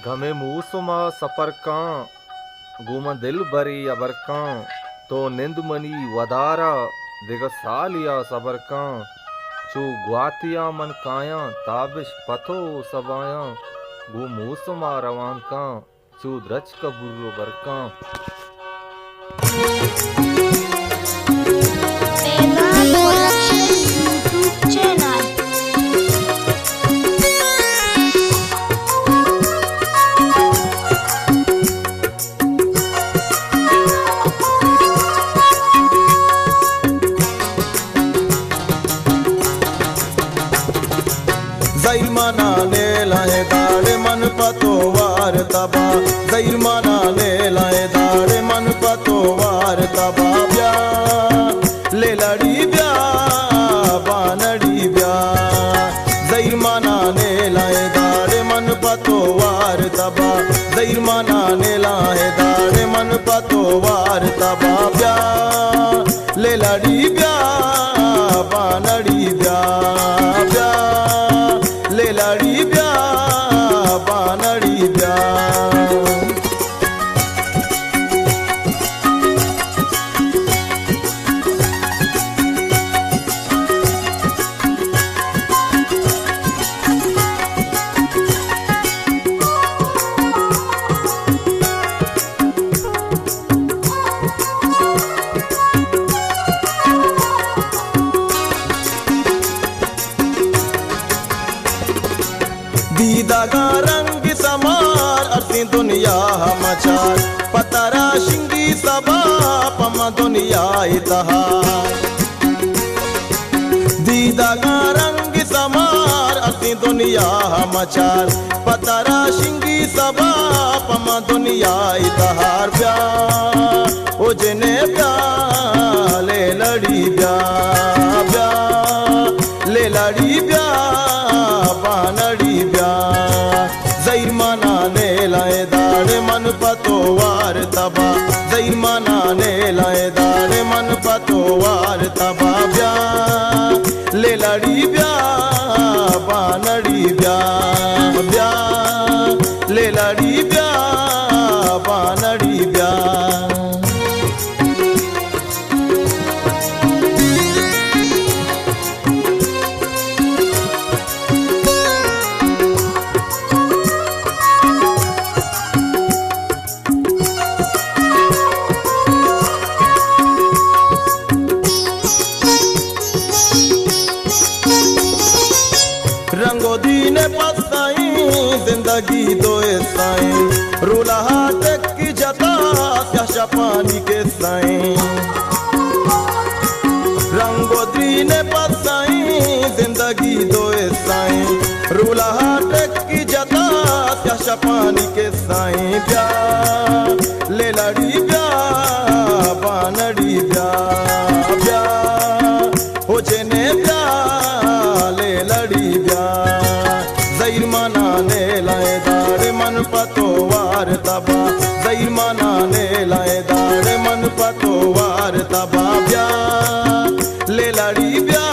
घमे मूसुमा सफर कां गुमा दिल भरी अबर कां तो निंदमनी वदारा दिगसालिया सबर कां चू ग्वातिया मन काया ताबिश पथो सबाया गु मूसुमा रवान कां चू द्रच कबुर्रो बरकां ज़ैरमाना ने लाए दाड़े मन पतो वार तबा ज़ैरमाना ने लाए दाड़े मन पतो वार तबा ब्या ले लड़ी ब्या बानड़ी ब्या ज़ैरमाना ने लाए दाड़े मन पतो वार तबा ज़ैरमाना ने लाए दाड़े मन पतो वार तबा ब्या ले लड़ी ब्या बानड़ी ब्या ब्या ले लड़ी ब्या बानड़ी ब्या दीदागा रंग समार अर्सी दुनिया मचार पतारा शिंगी सबा पमा दुनिया इतहार दीदागा रंग समार अर्सी दुनिया मचार पतारा शिंगी सबा पमा दुनिया इतहार ब्या ओ जने ब्या ले लड़ी ब्या ब्या ले लड़ी ब्या बानड़ी ब्या ज़ैरमाना ने लाए दाड़े मन पतो वार तबा ज़ैरमाना ने लाए दाड़े मन पतो वार तबा ब्या ले लड़ी ब्या बानड़ी ब्या ब्या ले लड़ी ब्या बानड़ी ब्या रंगो दीन पसाई जिंदगी दो साई रूला हाथ की जता क्या पानी के साई रंगो दीन पसाई जिंदगी दो साई रूला हाथ की जता क्या पानी के साई ब्या ले लड़ी ब्या बानड़ी ब्या ब्या हो जने ब्या ले लड़ी ब्या ज़ैरमाना ने लाए दाड़े मन पतो वार तबा ज़ैरमाना ने लाए दाड़े मन पतो वार तबा ब्या ले लड़ी ब्या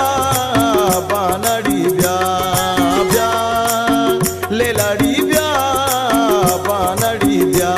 बानड़ी ब्या ब्या ले लड़ी ब्या बानड़ी ब्या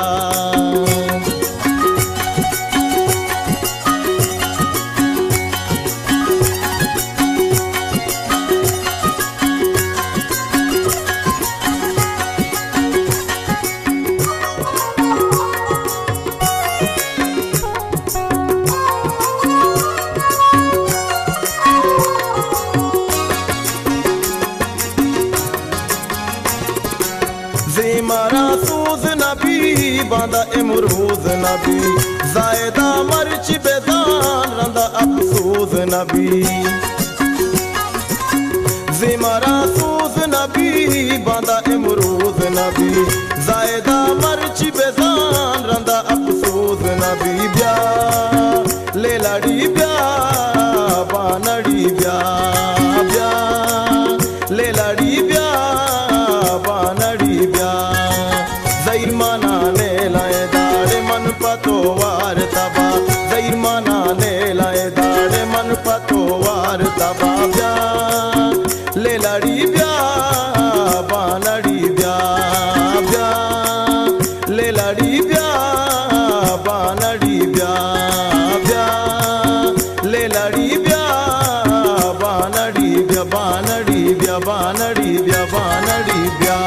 ज़ेमारा सूज नबी बांदा इमरूज नबी जायदा मर्च बेदान रंदा अफसूज नबी ज़ेमारा सूज नबी बांदा इमरूज नबी जायदा मर्च बेदान रंदा अफसूज नबी ब्या ले लड़ी ब्या बानड़ी ब्या ब्या ले लड़ी ब्या बानड़ी ब्या ज़ैरमाना ने लाए दाड़े मन पतो वार तबा ज़ैरमाना ने लाए दाड़े मन पतो वार तबा ब्या ले लड़ी ब्या बानड़ी ब्या ब्या लड़ी ब्या बानड़ी ब्या बानड़ी ब्या बानड़ी ब्या बानड़ी ब्या